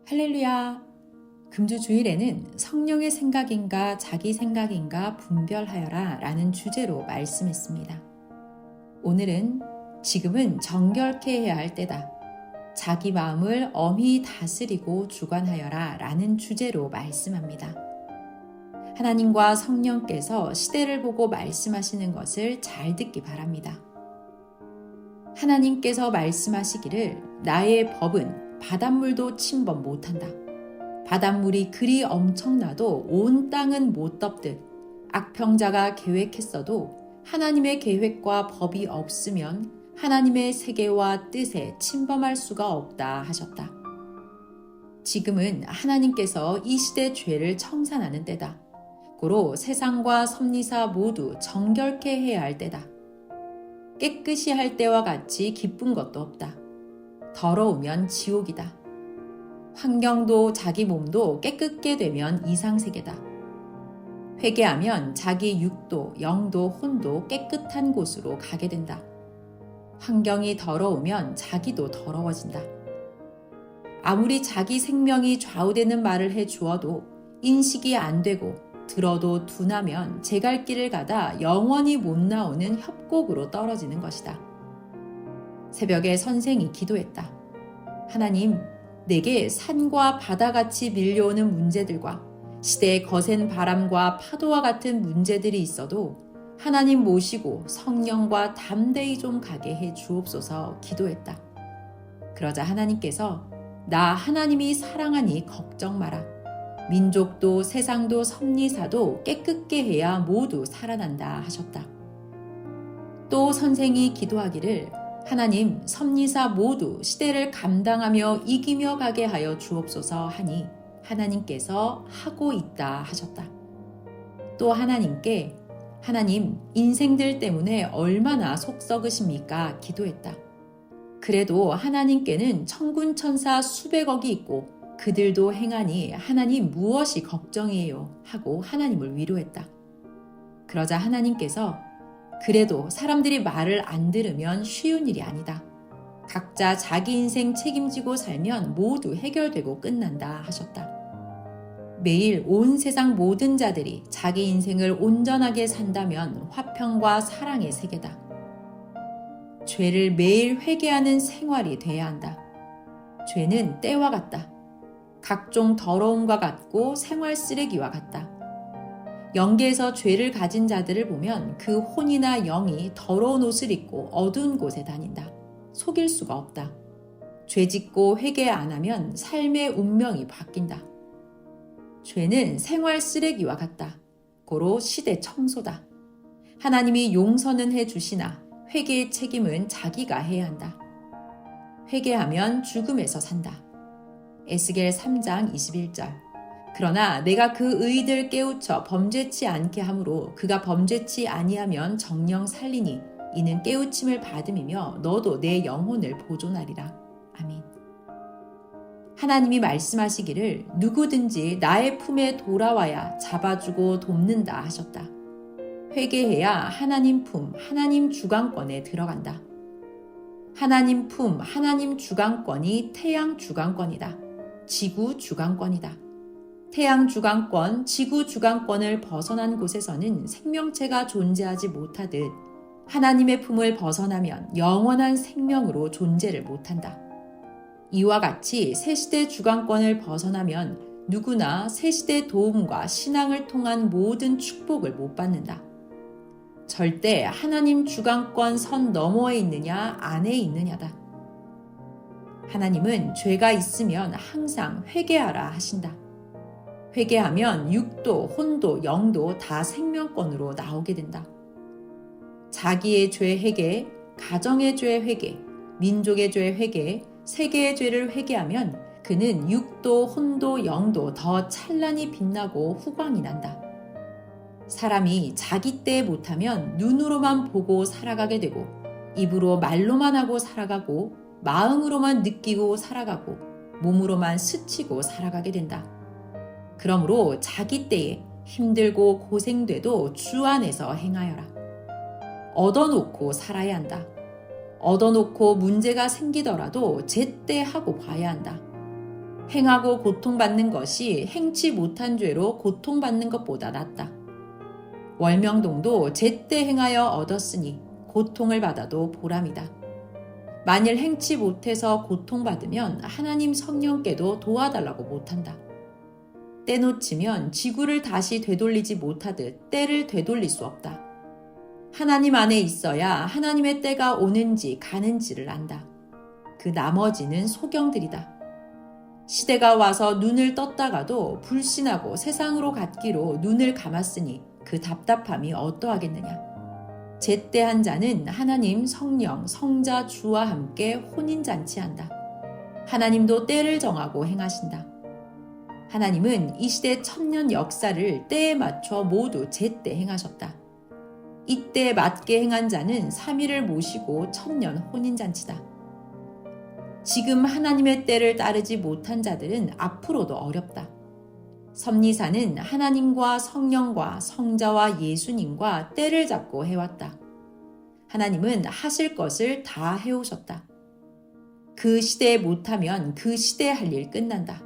할렐루야! 금주 주일에는 성령의 생각인가 자기 생각인가 분별하여라 라는 주제로 말씀했습니다. 오늘은 지금은 정결케 해야 할 때다. 자기 마음을 엄히 다스리고 주관하여라 라는 주제로 말씀합니다. 하나님과 성령께서 시대를 보고 말씀하시는 것을 잘 듣기 바랍니다. 하나님께서 말씀하시기를 나의 법은 바닷물도 침범 못한다. 바닷물이 그리 엄청나도 온 땅은 못 덮듯 악평자가 계획했어도 하나님의 계획과 법이 없으면 하나님의 세계와 뜻에 침범할 수가 없다 하셨다. 지금은 하나님께서 이 시대 죄를 청산하는 때다. 고로 세상과 섭리사 모두 정결케 해야 할 때다. 깨끗이 할 때와 같이 기쁜 것도 없다. 더러우면 지옥이다. 환경도 자기 몸도 깨끗게 되면 이상세계다. 회개하면 자기 육도, 영도, 혼도 깨끗한 곳으로 가게 된다. 환경이 더러우면 자기도 더러워진다. 아무리 자기 생명이 좌우되는 말을 해 주어도 인식이 안 되고 들어도 둔하면 제 갈 길을 가다 영원히 못 나오는 협곡으로 떨어지는 것이다. 새벽에 선생이 기도했다. 하나님, 내게 산과 바다같이 밀려오는 문제들과 시대의 거센 바람과 파도와 같은 문제들이 있어도 하나님 모시고 성령과 담대히 좀 가게 해 주옵소서 기도했다. 그러자 하나님께서 나 하나님이 사랑하니 걱정 마라. 민족도 세상도 섭리사도 깨끗게 해야 모두 살아난다 하셨다. 또 선생이 기도하기를 하나님 섭리사 모두 시대를 감당하며 이기며 가게 하여 주옵소서 하니 하나님께서 하고 있다 하셨다. 또 하나님께 하나님 인생들 때문에 얼마나 속 썩으십니까 기도했다. 그래도 하나님께는 천군 천사 수백억이 있고 그들도 행하니 하나님 무엇이 걱정이에요 하고 하나님을 위로했다. 그러자 하나님께서 그래도 사람들이 말을 안 들으면 쉬운 일이 아니다. 각자 자기 인생 책임지고 살면 모두 해결되고 끝난다 하셨다. 매일 온 세상 모든 자들이 자기 인생을 온전하게 산다면 화평과 사랑의 세계다. 죄를 매일 회개하는 생활이 돼야 한다. 죄는 때와 같다. 각종 더러움과 같고 생활 쓰레기와 같다. 영계에서 죄를 가진 자들을 보면 그 혼이나 영이 더러운 옷을 입고 어두운 곳에 다닌다. 속일 수가 없다. 죄 짓고 회개 안 하면 삶의 운명이 바뀐다. 죄는 생활 쓰레기와 같다. 고로 시대 청소다. 하나님이 용서는 해주시나 회개의 책임은 자기가 해야 한다. 회개하면 죽음에서 산다. 에스겔 3장 21절. 그러나 내가 그 의들 깨우쳐 범죄치 않게 하므로 그가 범죄치 아니하면 정령 살리니 이는 깨우침을 받음이며 너도 내 영혼을 보존하리라. 아멘. 하나님이 말씀하시기를 누구든지 나의 품에 돌아와야 잡아주고 돕는다 하셨다. 회개해야 하나님 품, 하나님 주관권에 들어간다. 하나님 품, 하나님 주관권이 태양 주관권이다. 지구 주관권이다. 태양 주관권, 지구 주관권을 벗어난 곳에서는 생명체가 존재하지 못하듯 하나님의 품을 벗어나면 영원한 생명으로 존재를 못한다. 이와 같이 새시대 주관권을 벗어나면 누구나 새시대 도움과 신앙을 통한 모든 축복을 못 받는다. 절대 하나님 주관권 선 너머에 있느냐 안에 있느냐다. 하나님은 죄가 있으면 항상 회개하라 하신다. 회개하면 육도, 혼도, 영도 다 생명권으로 나오게 된다. 자기의 죄 회개, 가정의 죄 회개, 민족의 죄 회개, 세계의 죄를 회개하면 그는 육도, 혼도, 영도 더 찬란히 빛나고 후광이 난다. 사람이 자기 때 못하면 눈으로만 보고 살아가게 되고 입으로 말로만 하고 살아가고 마음으로만 느끼고 살아가고 몸으로만 스치고 살아가게 된다. 그러므로 자기 때에 힘들고 고생돼도 주 안에서 행하여라. 얻어놓고 살아야 한다. 얻어놓고 문제가 생기더라도 제때 하고 봐야 한다. 행하고 고통받는 것이 행치 못한 죄로 고통받는 것보다 낫다. 월명동도 제때 행하여 얻었으니 고통을 받아도 보람이다. 만일 행치 못해서 고통받으면 하나님 성령께도 도와달라고 못한다. 때 놓치면 지구를 다시 되돌리지 못하듯 때를 되돌릴 수 없다. 하나님 안에 있어야 하나님의 때가 오는지 가는지를 안다. 그 나머지는 소경들이다. 시대가 와서 눈을 떴다가도 불신하고 세상으로 갔기로 눈을 감았으니 그 답답함이 어떠하겠느냐. 제때한 자는 하나님 성령 성자 주와 함께 혼인잔치한다. 하나님도 때를 정하고 행하신다. 하나님은 이 시대 천년 역사를 때에 맞춰 모두 제때 행하셨다. 이때에 맞게 행한 자는 3일을 모시고 천년 혼인잔치다. 지금 하나님의 때를 따르지 못한 자들은 앞으로도 어렵다. 섭리사는 하나님과 성령과 성자와 예수님과 때를 잡고 해왔다. 하나님은 하실 것을 다 해오셨다. 그 시대에 못하면 그 시대에 할 일 끝난다.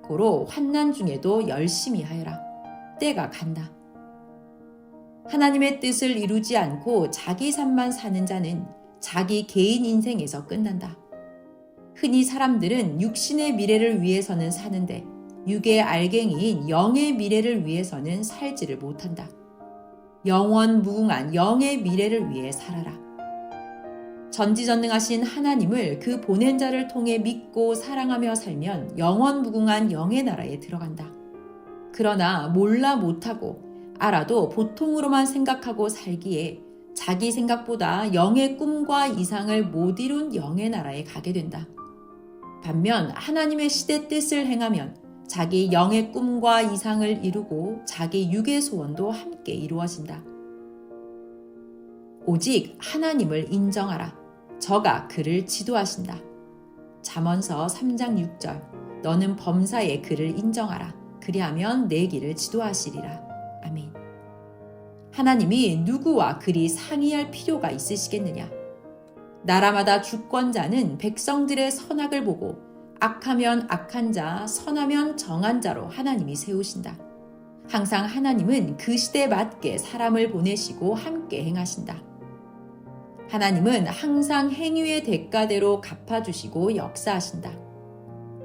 고로 환난 중에도 열심히 하여라. 때가 간다. 하나님의 뜻을 이루지 않고 자기 삶만 사는 자는 자기 개인 인생에서 끝난다. 흔히 사람들은 육신의 미래를 위해서는 사는데 육의 알갱이인 영의 미래를 위해서는 살지를 못한다. 영원 무궁한 영의 미래를 위해 살아라. 전지전능하신 하나님을 그 보낸 자를 통해 믿고 사랑하며 살면 영원 무궁한 영의 나라에 들어간다. 그러나 몰라 못하고 알아도 보통으로만 생각하고 살기에 자기 생각보다 영의 꿈과 이상을 못 이룬 영의 나라에 가게 된다. 반면 하나님의 시대 뜻을 행하면 자기 영의 꿈과 이상을 이루고 자기 육의 소원도 함께 이루어진다. 오직 하나님을 인정하라. 저가 그를 지도하신다. 잠언서 3장 6절. 너는 범사의 그를 인정하라. 그리하면 내 길을 지도하시리라. 아멘. 하나님이 누구와 그리 상의할 필요가 있으시겠느냐? 나라마다 주권자는 백성들의 선악을 보고 악하면 악한 자, 선하면 정한 자로 하나님이 세우신다. 항상 하나님은 그 시대에 맞게 사람을 보내시고 함께 행하신다. 하나님은 항상 행위의 대가대로 갚아주시고 역사하신다.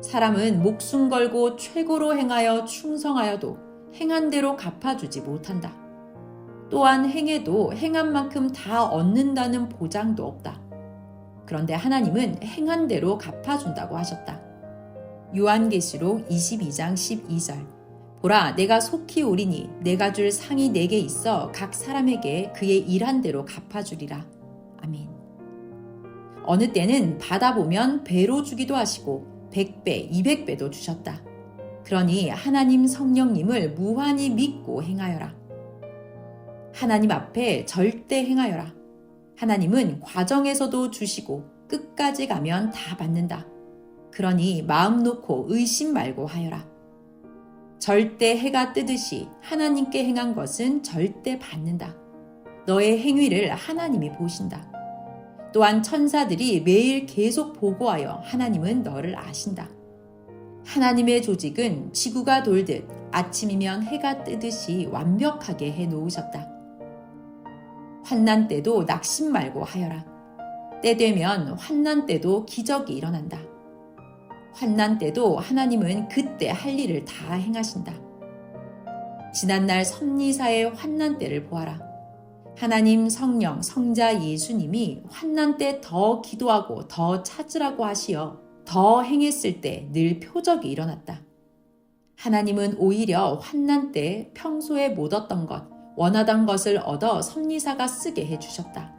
사람은 목숨 걸고 최고로 행하여 충성하여도 행한 대로 갚아주지 못한다. 또한 행해도 행한 만큼 다 얻는다는 보장도 없다. 그런데 하나님은 행한 대로 갚아준다고 하셨다. 요한계시록 22장 12절. 보라, 내가 속히 오리니 내가 줄 상이 내게 있어 각 사람에게 그의 일한 대로 갚아주리라. 아멘. 어느 때는 받아보면 배로 주기도 하시고 100배, 200배도 주셨다. 그러니 하나님 성령님을 무한히 믿고 행하여라. 하나님 앞에 절대 행하여라. 하나님은 과정에서도 주시고 끝까지 가면 다 받는다. 그러니 마음 놓고 의심 말고 하여라. 절대 해가 뜨듯이 하나님께 행한 것은 절대 받는다. 너의 행위를 하나님이 보신다. 또한 천사들이 매일 계속 보고하여 하나님은 너를 아신다. 하나님의 조직은 지구가 돌듯 아침이면 해가 뜨듯이 완벽하게 해놓으셨다. 환난 때도 낙심 말고 하여라. 때 되면 환난 때도 기적이 일어난다. 환난 때도 하나님은 그때 할 일을 다 행하신다. 지난날 섭리사의 환난 때를 보아라. 하나님 성령 성자 예수님이 환난 때 더 기도하고 더 찾으라고 하시어 더 행했을 때 늘 표적이 일어났다. 하나님은 오히려 환난 때 평소에 못 얻던 것, 원하던 것을 얻어 섭리사가 쓰게 해주셨다.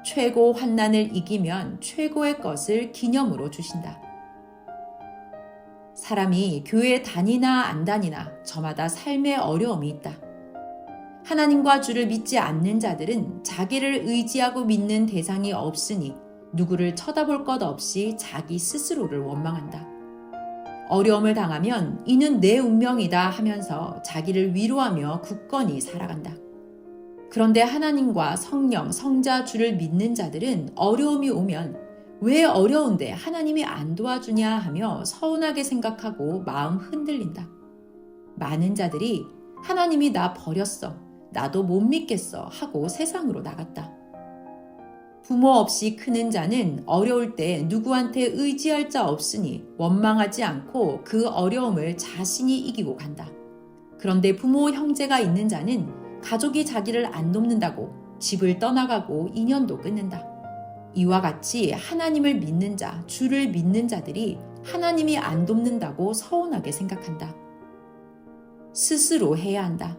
최고 환난을 이기면 최고의 것을 기념으로 주신다. 사람이 교회 다니나 안 다니나 저마다 삶의 어려움이 있다. 하나님과 주를 믿지 않는 자들은 자기를 의지하고 믿는 대상이 없으니 누구를 쳐다볼 것 없이 자기 스스로를 원망한다. 어려움을 당하면 이는 내 운명이다 하면서 자기를 위로하며 굳건히 살아간다. 그런데 하나님과 성령, 성자, 주를 믿는 자들은 어려움이 오면 왜 어려운데 하나님이 안 도와주냐 하며 서운하게 생각하고 마음 흔들린다. 많은 자들이 하나님이 나 버렸어, 나도 못 믿겠어 하고 세상으로 나갔다. 부모 없이 크는 자는 어려울 때 누구한테 의지할 자 없으니 원망하지 않고 그 어려움을 자신이 이기고 간다. 그런데 부모 형제가 있는 자는 가족이 자기를 안 돕는다고 집을 떠나가고 인연도 끊는다. 이와 같이 하나님을 믿는 자, 주를 믿는 자들이 하나님이 안 돕는다고 서운하게 생각한다. 스스로 해야 한다.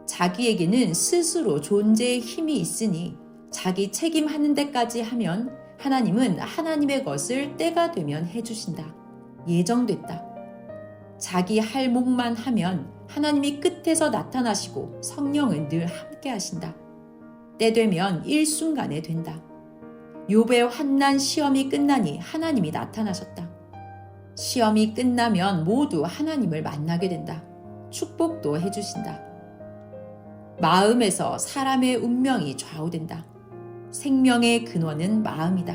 자기에게는 스스로 존재의 힘이 있으니 자기 책임하는 데까지 하면 하나님은 하나님의 것을 때가 되면 해주신다. 예정됐다. 자기 할 몫만 하면 하나님이 끝에서 나타나시고 성령은 늘 함께 하신다. 때 되면 일순간에 된다. 욥의 환난 시험이 끝나니 하나님이 나타나셨다. 시험이 끝나면 모두 하나님을 만나게 된다. 축복도 해주신다. 마음에서 사람의 운명이 좌우된다. 생명의 근원은 마음이다.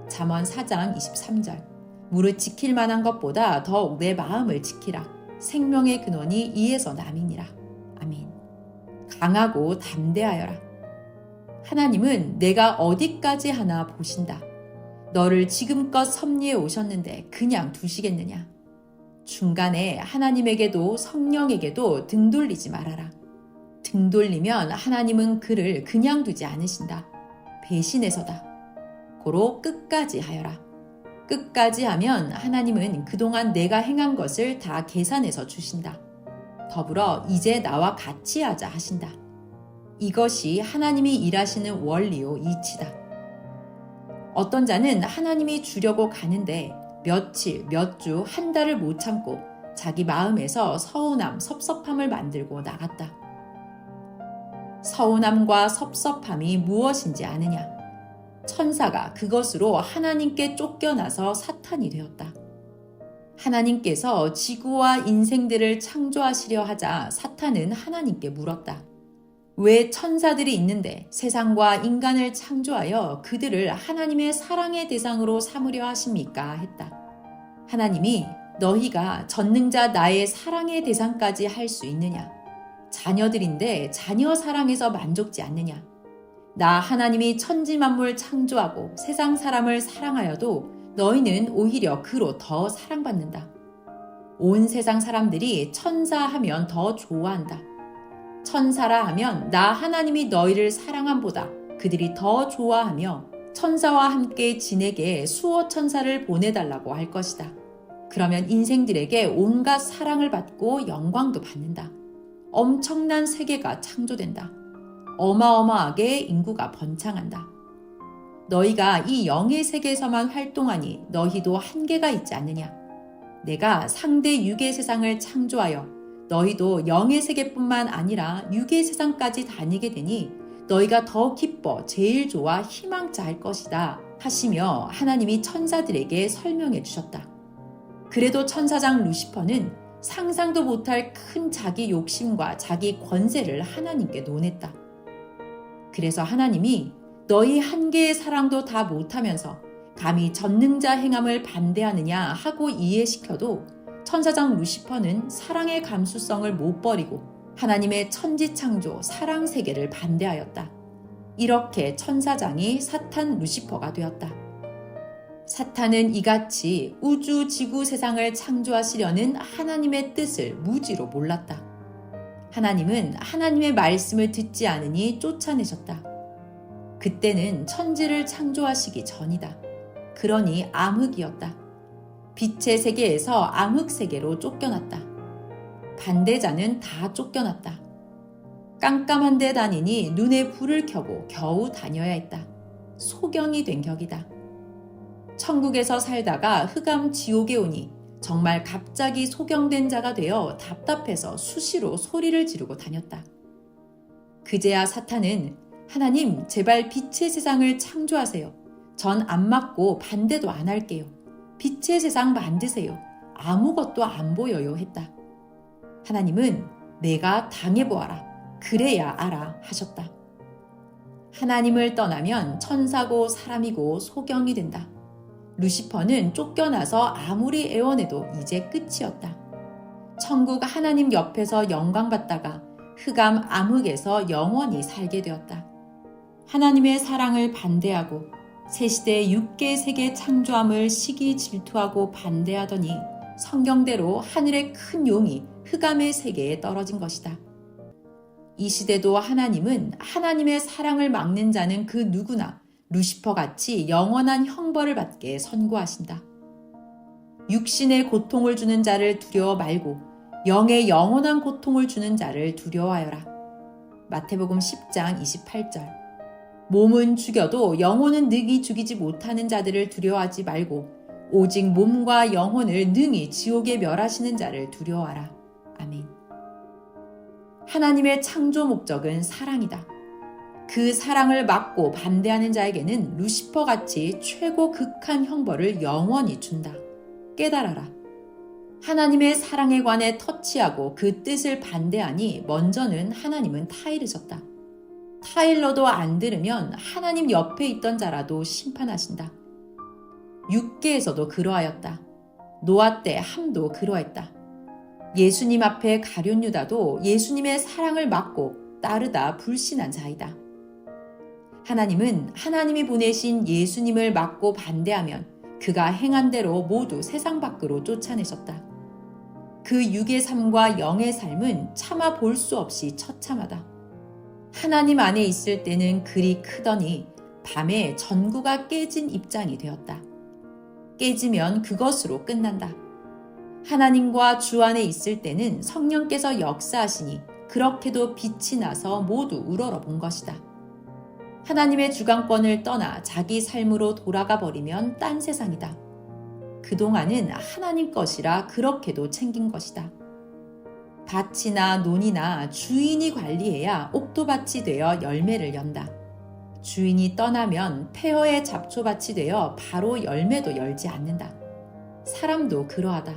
잠언 4장 23절. 무릇 지킬 만한 것보다 더욱 내 마음을 지키라. 생명의 근원이 이에서 남이니라. 아멘. 강하고 담대하여라. 하나님은 내가 어디까지 하나 보신다. 너를 지금껏 섭리해 오셨는데 그냥 두시겠느냐. 중간에 하나님에게도 성령에게도 등 돌리지 말아라. 등 돌리면 하나님은 그를 그냥 두지 않으신다. 배신해서다. 고로 끝까지 하여라. 끝까지 하면 하나님은 그동안 내가 행한 것을 다 계산해서 주신다. 더불어 이제 나와 같이 하자 하신다. 이것이 하나님이 일하시는 원리요 이치다. 어떤 자는 하나님이 주려고 가는데 며칠, 몇 주, 한 달을 못 참고 자기 마음에서 서운함, 섭섭함을 만들고 나갔다. 서운함과 섭섭함이 무엇인지 아느냐? 천사가 그것으로 하나님께 쫓겨나서 사탄이 되었다. 하나님께서 지구와 인생들을 창조하시려 하자 사탄은 하나님께 물었다. 왜 천사들이 있는데 세상과 인간을 창조하여 그들을 하나님의 사랑의 대상으로 삼으려 하십니까? 했다. 하나님이 너희가 전능자 나의 사랑의 대상까지 할 수 있느냐? 자녀들인데 자녀 사랑에서 만족지 않느냐? 나 하나님이 천지 만물 창조하고 세상 사람을 사랑하여도 너희는 오히려 그로 더 사랑받는다. 온 세상 사람들이 천사하면 더 좋아한다. 천사라 하면 나 하나님이 너희를 사랑함보다 그들이 더 좋아하며 천사와 함께 진에게 수호 천사를 보내달라고 할 것이다. 그러면 인생들에게 온갖 사랑을 받고 영광도 받는다. 엄청난 세계가 창조된다. 어마어마하게 인구가 번창한다. 너희가 이 영의 세계에서만 활동하니 너희도 한계가 있지 않느냐? 내가 상대 육의 세상을 창조하여 너희도 영의 세계뿐만 아니라 육의 세상까지 다니게 되니 너희가 더 기뻐 제일 좋아 희망자 할 것이다 하시며 하나님이 천사들에게 설명해 주셨다. 그래도 천사장 루시퍼는 상상도 못할 큰 자기 욕심과 자기 권세를 하나님께 논했다. 그래서 하나님이 너희 한계의 사랑도 다 못하면서 감히 전능자 행함을 반대하느냐 하고 이해시켜도 천사장 루시퍼는 사랑의 감수성을 못 버리고 하나님의 천지창조 사랑 세계를 반대하였다. 이렇게 천사장이 사탄 루시퍼가 되었다. 사탄은 이같이 우주 지구 세상을 창조하시려는 하나님의 뜻을 무지로 몰랐다. 하나님은 하나님의 말씀을 듣지 않으니 쫓아내셨다. 그때는 천지를 창조하시기 전이다. 그러니 암흑이었다. 빛의 세계에서 암흑 세계로 쫓겨났다. 반대자는 다 쫓겨났다. 깜깜한 데 다니니 눈에 불을 켜고 겨우 다녀야 했다. 소경이 된 격이다. 천국에서 살다가 흑암 지옥에 오니 정말 갑자기 소경된 자가 되어 답답해서 수시로 소리를 지르고 다녔다. 그제야 사탄은 하나님 제발 빛의 세상을 창조하세요. 전 안 맞고 반대도 안 할게요. 빛의 세상 만드세요. 아무것도 안 보여요 했다. 하나님은 내가 당해보아라. 그래야 알아 하셨다. 하나님을 떠나면 천사고 사람이고 소경이 된다. 루시퍼는 쫓겨나서 아무리 애원해도 이제 끝이었다. 천국 하나님 옆에서 영광받다가 흑암 암흑에서 영원히 살게 되었다. 하나님의 사랑을 반대하고 새시대 육계 세계 창조함을 시기 질투하고 반대하더니 성경대로 하늘의 큰 용이 흑암의 세계에 떨어진 것이다. 이 시대도 하나님은 하나님의 사랑을 막는 자는 그 누구나 루시퍼같이 영원한 형벌을 받게 선고하신다. 육신의 고통을 주는 자를 두려워 말고 영의 영원한 고통을 주는 자를 두려워하여라. 마태복음 10장 28절. 몸은 죽여도 영혼은 능히 죽이지 못하는 자들을 두려워하지 말고 오직 몸과 영혼을 능히 지옥에 멸하시는 자를 두려워하라. 아멘. 하나님의 창조 목적은 사랑이다. 그 사랑을 막고 반대하는 자에게는 루시퍼같이 최고 극한 형벌을 영원히 준다. 깨달아라. 하나님의 사랑에 관해 터치하고 그 뜻을 반대하니 먼저는 하나님은 타이르셨다. 타일러도 안 들으면 하나님 옆에 있던 자라도 심판하신다. 육계에서도 그러하였다. 노아 때 함도 그러했다. 예수님 앞에 가룟 유다도 예수님의 사랑을 막고 따르다 불신한 자이다. 하나님은 하나님이 보내신 예수님을 막고 반대하면 그가 행한 대로 모두 세상 밖으로 쫓아내셨다. 그 육의 삶과 영의 삶은 참아 볼 수 없이 처참하다. 하나님 안에 있을 때는 그리 크더니 밤에 전구가 깨진 입장이 되었다. 깨지면 그것으로 끝난다. 하나님과 주 안에 있을 때는 성령께서 역사하시니 그렇게도 빛이 나서 모두 우러러 본 것이다. 하나님의 주관권을 떠나 자기 삶으로 돌아가 버리면 딴 세상이다. 그동안은 하나님 것이라 그렇게도 챙긴 것이다. 밭이나 논이나 주인이 관리해야 옥토밭이 되어 열매를 연다. 주인이 떠나면 폐허의 잡초밭이 되어 바로 열매도 열지 않는다. 사람도 그러하다.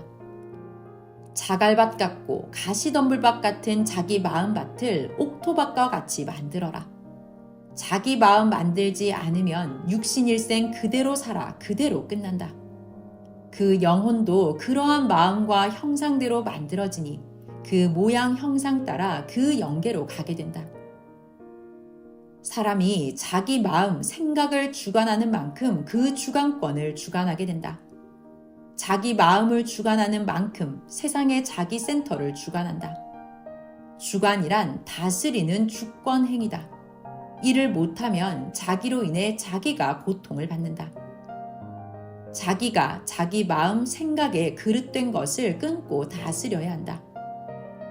자갈밭 같고 가시덤불밭 같은 자기 마음밭을 옥토밭과 같이 만들어라. 자기 마음 만들지 않으면 육신일생 그대로 살아 그대로 끝난다. 그 영혼도 그러한 마음과 형상대로 만들어지니 그 모양 형상 따라 그 영계로 가게 된다. 사람이 자기 마음, 생각을 주관하는 만큼 그 주관권을 주관하게 된다. 자기 마음을 주관하는 만큼 세상의 자기 센터를 주관한다. 주관이란 다스리는 주권 행위다. 이를 못하면 자기로 인해 자기가 고통을 받는다. 자기가 자기 마음, 생각에 그릇된 것을 끊고 다스려야 한다.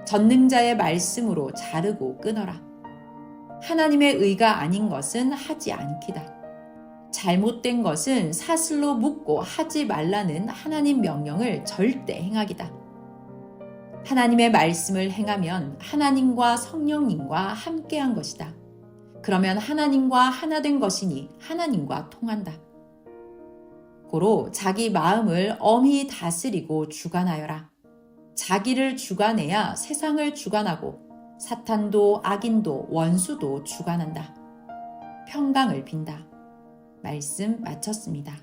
전능자의 말씀으로 자르고 끊어라. 하나님의 의가 아닌 것은 하지 않기다. 잘못된 것은 사슬로 묶고 하지 말라는 하나님 명령을 절대 행하기다. 하나님의 말씀을 행하면 하나님과 성령님과 함께한 것이다. 그러면 하나님과 하나 된 것이니 하나님과 통한다. 고로 자기 마음을 엄히 다스리고 주관하여라. 자기를 주관해야 세상을 주관하고 사탄도 악인도 원수도 주관한다. 평강을 빈다. 말씀 마쳤습니다.